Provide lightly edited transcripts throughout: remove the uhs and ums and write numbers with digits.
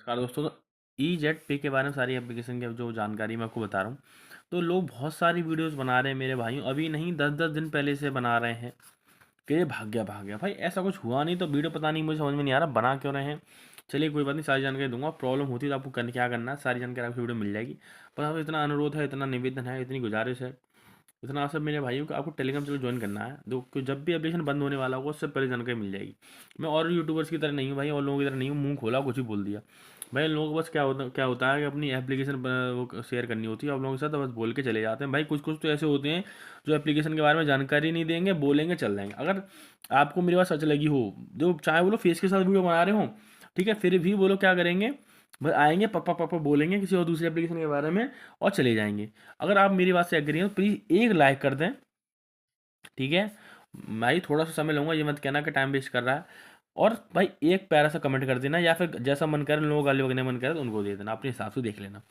नमस्कार दोस्तों। तो ई जेट पे के बारे में सारी एप्लीकेशन की जो जानकारी मैं आपको बता रहा हूँ। तो लोग बहुत सारी वीडियोस बना रहे हैं मेरे भाइयों, अभी नहीं 10-10 दिन पहले से बना रहे हैं कि ये भाग गया भाई, ऐसा कुछ हुआ नहीं। तो वीडियो पता नहीं, मुझे समझ में नहीं आ रहा बना क्यों रहे हैं। चलिए कोई बात नहीं, सारी जानकारी दूंगा। प्रॉब्लम होती है तो आपको करने क्या करना है, सारी जानकारी आपको वीडियो मिल जाएगी। बस आपको इतना अनुरोध है, इतना निवेदन है, इतनी गुजारिश है, इतना सब मेरे भाइयों को, आपको टेलीग्राम चैनल ज्वाइन करना है। देखो जब भी एप्लीकेशन बंद होने वाला होगा उससे पहले जानकारी मिल जाएगी। मैं और यूट्यूबर्स की तरह नहीं हूँ भाई, और लोगों की तरह नहीं हूँ मुंह खोला कुछ ही बोल दिया। भाई इन लोगों को बस क्या होता है कि अपनी एप्लीकेशन वो शेयर करनी होती है आप लोगों के साथ, तो बस बोल के चले जाते हैं। भाई कुछ कुछ तो ऐसे होते हैं जो एप्लीकेशन के बारे में जानकारी नहीं देंगे, बोलेंगे चल जाएंगे। अगर आपको मेरी बात सच लगी हो, जो चाहे वो लोग फेस के साथ वीडियो बना रहे हो, ठीक है, फिर भी वो लोग क्या करेंगे, बस आएंगे पप्पा पप्पा बोलेंगे किसी और दूसरी एप्लीकेशन के बारे में और चले जाएंगे। अगर आप मेरी बात से एग्री हैं तो प्लीज़ एक लाइक कर दें, ठीक है। मैं ही थोड़ा सा समय लूंगा, ये मत कहना कि टाइम वेस्ट कर रहा है। और भाई एक प्यारा सा कमेंट कर देना, या फिर जैसा मन करे, लोगों गाली वगैरह मन करे तो उनको दे देना, अपने हिसाब से देख लेना,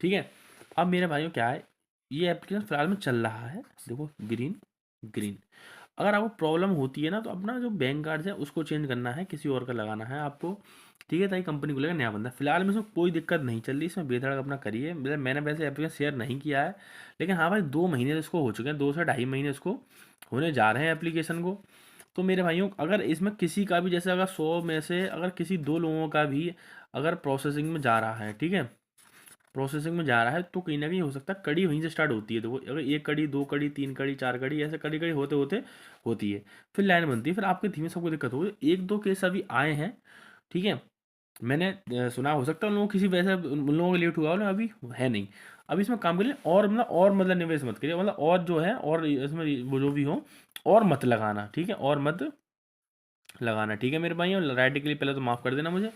ठीक है। अब मेरे भाइयों क्या है, ये एप्लीकेशन फिलहाल में चल रहा है, देखो ग्रीन ग्रीन। अगर आपको प्रॉब्लम होती है ना, तो अपना जो बैंक कार्ड है उसको चेंज करना है, किसी और का लगाना है आपको, ठीक है, ताकि कंपनी को लगेगा नया बंदा। फिलहाल में इसमें कोई दिक्कत नहीं चल रही, इसमें बेधड़क अपना करिए। मैंने वैसे एप्लीकेशन शेयर नहीं किया है, लेकिन हाँ भाई 2 महीने तो इसको हो चुके हैं, 2 से ढाई महीने इसको होने जा रहे हैं एप्लीकेशन को। तो मेरे भाइयों, अगर इसमें किसी का भी, जैसे अगर 100 में से अगर किसी 2 लोगों का भी अगर प्रोसेसिंग में जा रहा है, ठीक है, प्रोसेसिंग में जा रहा है, तो कहीं ना कहीं हो सकता है कड़ी वहीं से स्टार्ट होती है। तो अगर एक कड़ी, 2 कड़ी, 3 कड़ी, 4 कड़ी, ऐसे कड़ी कड़ी होते होते होती है, फिर लाइन बनती है, फिर आपके धीमे सबको दिक्कत होगी। 1-2 केस अभी आए हैं, ठीक है। मैंने सुना, हो सकता है उन लोगों को किसी वजह से उन लोगों को लेट हुआ हो ना, अभी है नहीं। अभी इसमें काम करिए, और मतलब निवेश मत करिए, मतलब और जो है, और इसमें वो जो भी हो, और मत लगाना, ठीक है, और मत लगाना, ठीक है मेरे भाइयों। राइट के लिए पहले तो माफ़ कर देना मुझे,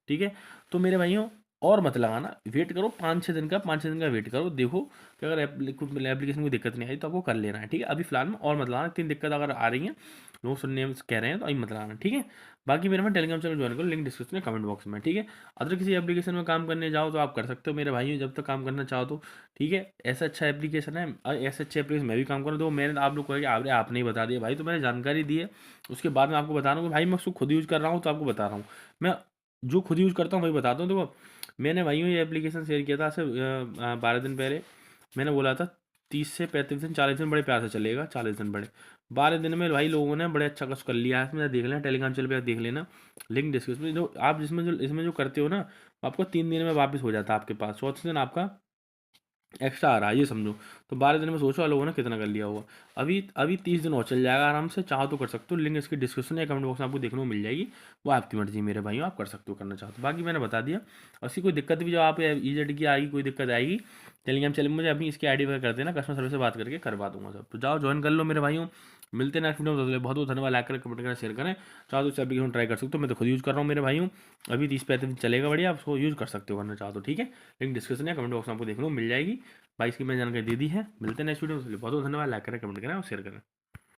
ठीक है। तो मेरे भाइयों, और मत लगाना, वेट करो 5-6 दिन का, 5-6 दिन का वेट करो, देखो कि अगर एप्लीकेशन में दिक्कत नहीं आई तो आपको कर लेना है, ठीक है। अभी फिलहाल में और मत लगाना, 3 दिक्कत अगर आ रही हैं, लोग सुनने में कह रहे हैं, तो अभी मत लगाना, ठीक है। बाकी मेरे में टेलीग्राम चैनल ज्वाइन करो, लिंक डिस्क्रिप्शन में, कमेंट बॉक्स में, ठीक है। अगर किसी एप्लीकेशन में काम करने जाओ तो आप कर सकते हो मेरे भाइयों, जब तक काम करना चाहो तो, ठीक है। ऐसा अच्छा एप्लीकेशन है, ऐसे अच्छे एप्लीकेशन मैं भी काम करूँ, तो मैंने आप लोग को आपने ही बता दिया भाई, तो मैंने जानकारी दी है। उसके बाद मैं आपको बता रहा हूँ कि भाई मैं उसको खुद यूज़ कर रहा हूँ, तो आपको बता रहा हूँ। मैं जो खुद यूज़ करता हूँ वही बताता हूँ। देखो मैंने भाइयों ये एप्लीकेशन शेयर किया था आज से 12 दिन पहले। मैंने बोला था 30 से 35 दिन, 40 दिन बड़े प्यार से चलेगा, 40 दिन बड़े, 12 दिन में भाई लोगों ने बड़े अच्छा कुछ कर लिया है इसमें। देख लेना टेलीग्राम चैनल पे, देख लेना, लिंक डिस्क्रिप्शन में। जो आप जिसमें जो इसमें जो करते हो ना, आपको 3 दिन में वापस हो जाता है आपके पास, 4थे दिन आपका एक्स्ट्रा आ रहा है, ये समझो। तो 12 दिन में सोचो लोगों ने कितना कर लिया होगा। अभी अभी 30 दिन और चल जाएगा आराम से, चाहो तो कर सकते हो। लिंक इसकी डिस्क्रिप्शन या कमेंट बॉक्स में आपको देखने को मिल जाएगी। वो आपकी मर्जी मेरे भाइयों, आप कर सकते हो करना चाहो तो। बाकी मैंने बता दिया। और इसकी कोई दिक्कत भी, जब आप ईजेड की आएगी, कोई दिक्कत आएगी, टेलीग्राम चैनल में मुझे अपनी इसकी आईडी वगैरह कर देना, कस्टमर सर्विस से बात करके करवा दूंगा सब। तो जाओ ज्वाइन कर लो मेरे भाइयों। मिलते हैं नेक्स्ट वीडियो में, बहुत बहुत धन्यवाद। लाइक करें, कमेंट करें, शेयर करें। चाहो तो इस एप्लीकेशन ट्राई कर सकते हो, मैं तो खुद यूज़ कर रहा हूँ मेरे भाइयों। अभी 30-35 दिन चलेगा, बढ़िया, आप उसको यूज़ कर सकते हो करना चाहो तो, ठीक है। लिंक डिस्क्रिप्शन या कमेंट बॉक्स में आपको देखने को मिल जाएगी। 22 की मैंने जानकारी दे दी है। मिलते हैं नेक्स्ट वीडियो में, बहुत बहुत धन्यवाद। लाइक करें, कमेंट करें और शेयर करें।